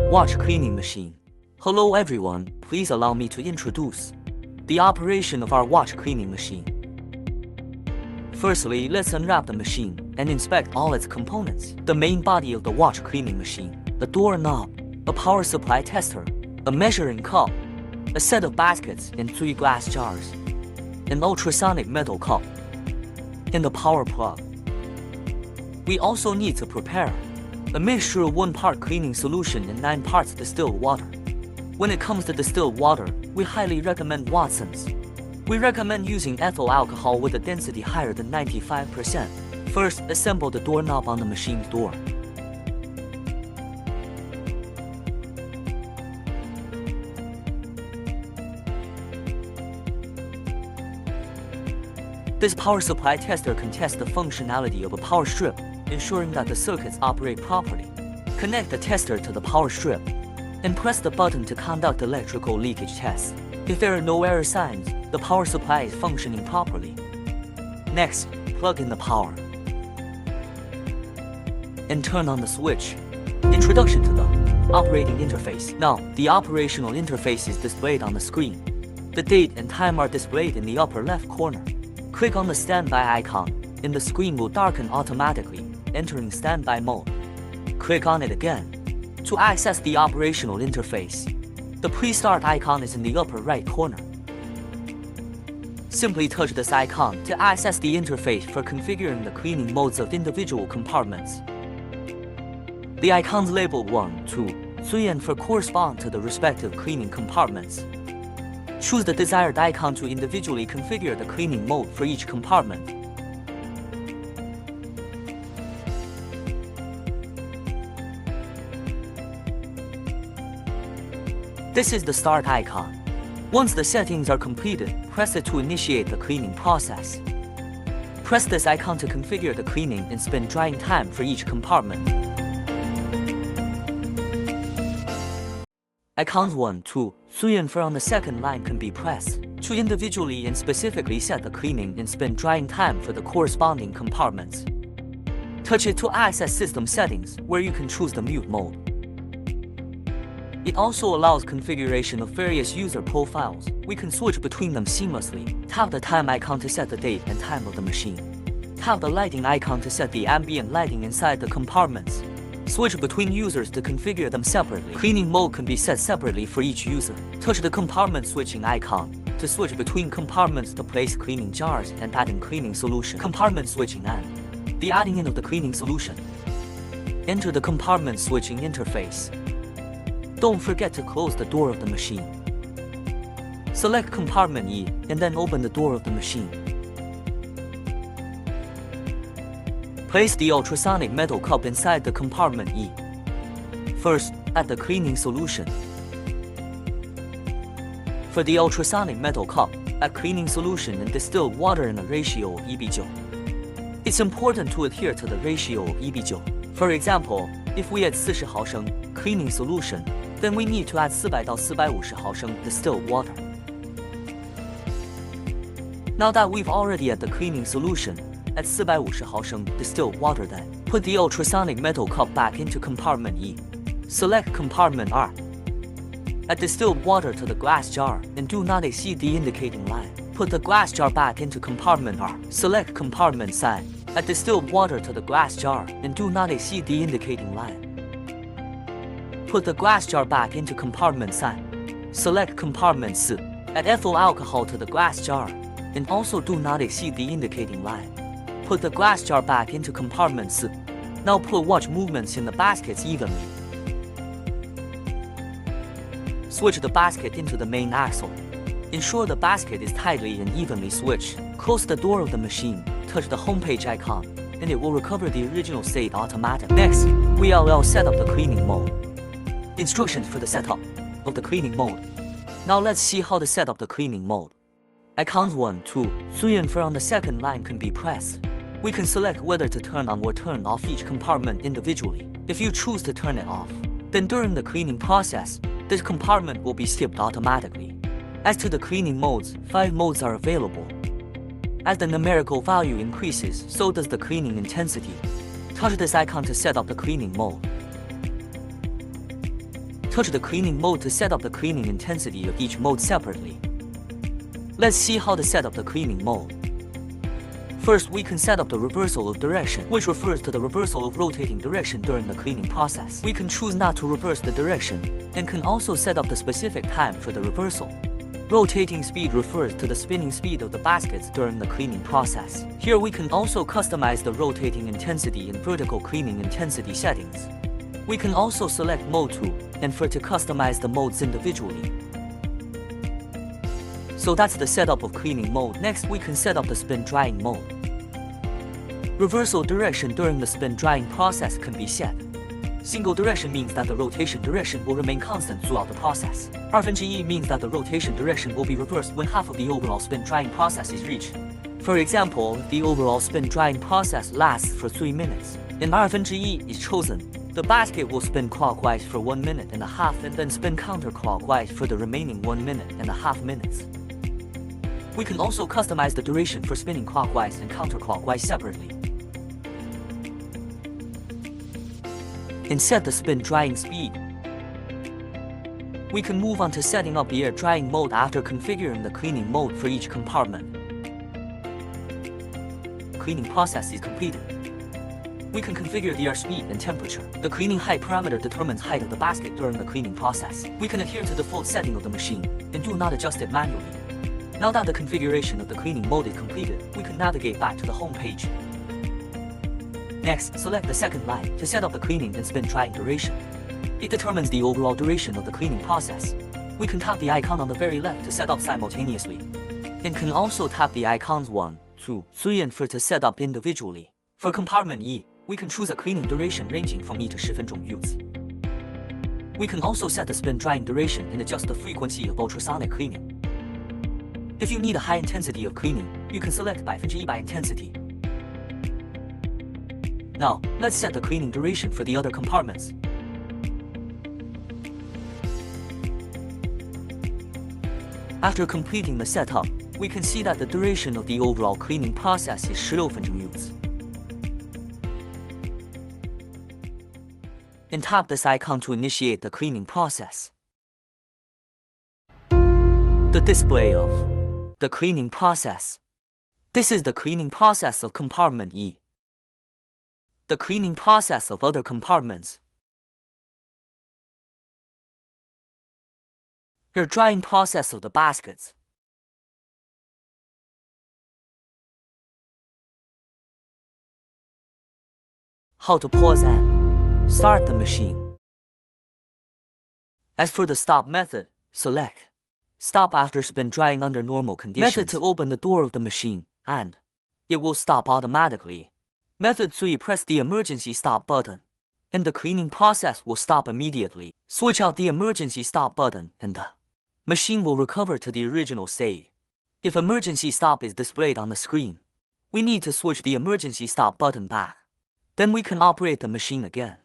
Watch cleaning machine. Hello everyone, please allow me to introduce the operation of our watch cleaning machine. Firstly, let's unwrap the machine and inspect all its components. The main body of the watch cleaning machine, the door knob, a power supply tester, a measuring cup, a set of baskets and 3 glass jars, an ultrasonic metal cup, and the power plug. We also need to prepare a mixture of 1 part cleaning solution and 9 parts distilled water. When it comes to distilled water, we highly recommend Watson's. We recommend using ethyl alcohol with a density higher than 95%. First, assemble the doorknob on the machine's door. This power supply tester can test the functionality of a power strip, ensuring that the circuits operate properly. Connect the tester to the power strip and press the button to conduct electrical leakage tests. If there are no error signs, the power supply is functioning properly. Next, plug in the power and turn on the switch. Introduction to the operating interface. Now, the operational interface is displayed on the screen. The date and time are displayed in the upper left corner. Click on the standby icon, and the screen will darken automatically, entering standby mode. Click on it again to access the operational interface. The pre-start icon is in the upper right corner. Simply touch this icon to access the interface for configuring the cleaning modes of individual compartments. The icons labeled 1, 2, 3 and 4 correspond to the respective cleaning compartments. Choose the desired icon to individually configure the cleaning mode for each compartment. This is the start icon. Once the settings are completed, press it to initiate the cleaning process. Press this icon to configure the cleaning and spin drying time for each compartment. Icons 1, 2, 3 and 4 on the second line can be pressed to individually and specifically set the cleaning and spin drying time for the corresponding compartments. Touch it to access system settings, where you can choose the mute mode. It also allows configuration of various user profiles. We can switch between them seamlessly. Tap the time icon to set the date and time of the machine. Tap the lighting icon to set the ambient lighting inside the compartments. Switch between users to configure them separately. Cleaning mode can be set separately for each user. Touch the compartment switching icon to switch between compartments to place cleaning jars and add in cleaning solution. Compartment switching and the adding in of the cleaning solution. Enter the compartment switching interface. Don't forget to close the door of the machine. Select compartment E and then open the door of the machine. Place the ultrasonic metal cup inside the compartment E. First, add the cleaning solution. For the ultrasonic metal cup, add cleaning solution and distilled water in a ratio of 1:9. It's important to adhere to the ratio of 1:9. For example, if we add 40毫升 cleaning solution, then we need to add 400到450毫升 distilled water. Now that we've already added the cleaning solution, add 450毫升 distilled water then. Put the ultrasonic metal cup back into compartment E. Select compartment R. Add distilled water to the glass jar and do not exceed the indicating line. Put the glass jar back into compartment R. Select compartment side. Add distilled water to the glass jar and do not exceed the indicating line. Put the glass jar back into compartment side. Select compartment 4. Add ethyl alcohol to the glass jar and also do not exceed the indicating line. Put the glass jar back into compartment 4. Now put watch movements in the baskets evenly. Switch the basket into the main axle. Ensure the basket is tightly and evenly switched. Close the door of the machine, touch the homepage icon, and it will recover the original state automatically. Next, we'll set up the cleaning mode. Instructions for the setup of the cleaning mode. Now let's see how to set up the cleaning mode. Icons 1, 2, 3 and 4 on the second line can be pressed. We can select whether to turn on or turn off each compartment individually. If you choose to turn it off, then during the cleaning process, this compartment will be skipped automatically. As to the cleaning modes, 5 modes are available. As the numerical value increases, so does the cleaning intensity. Touch this icon to set up the cleaning mode. touch the cleaning mode to set up the cleaning intensity of each mode separately. Let's see how to set up the cleaning mode. First, we can set up the reversal of direction, which refers to the reversal of rotating direction during the cleaning process. We can choose not to reverse the direction, and can also set up the specific time for the reversal. Rotating speed refers to the spinning speed of the baskets during the cleaning process. Here we can also customize the rotating intensity and vertical cleaning intensity settings. We can also select Mode 2, and to customize the modes individually. So that's the setup of cleaning mode. Next, we can set up the spin drying mode. Reversal direction during the spin drying process can be set. Single direction means that the rotation direction will remain constant throughout the process. 2/1 means that the rotation direction will be reversed when half of the overall spin drying process is reached. For example, if the overall spin drying process lasts for 3 minutes, and 2/1 is chosen, the basket will spin clockwise for 1.5 minutes and then spin counterclockwise for the remaining 1.5 minutes. We can also customize the duration for spinning clockwise and counterclockwise separately. And set the spin drying speed. We can move on to setting up the air drying mode after configuring the cleaning mode for each compartment. Cleaning process is completed. We can configure the air speed and temperature. The cleaning height parameter determines height of the basket during the cleaning process. We can adhere to the default setting of the machine and do not adjust it manually. Now that the configuration of the cleaning mode is completed, we can navigate back to the home page. Next, select the second line to set up the cleaning and spin drying duration. It determines the overall duration of the cleaning process. We can tap the icon on the very left to set up simultaneously, and can also tap the icons 1, 2, 3 and 4 to set up individually. For compartment E, we can choose a cleaning duration ranging from 1 to 10 分钟 use. We can also set the spin drying duration and adjust the frequency of ultrasonic cleaning. If you need a high intensity of cleaning, you can select 100% by intensity. Now, let's set the cleaning duration for the other compartments. After completing the setup, we can see that the duration of the overall cleaning process is 16分钟 use. And tap this icon to initiate the cleaning process. The display of the cleaning process. This is the cleaning process of compartment E. The cleaning process of other compartments. Your drying process of the baskets. How to pause and start the machine. As for the stop method, select stop after spin drying under normal conditions. Method to open the door of the machine, and it will stop automatically. Method 3, press the emergency stop button, and the cleaning process will stop immediately. Switch out the emergency stop button, and the machine will recover to the original state. If emergency stop is displayed on the screen, we need to switch the emergency stop button back. Then we can operate the machine again.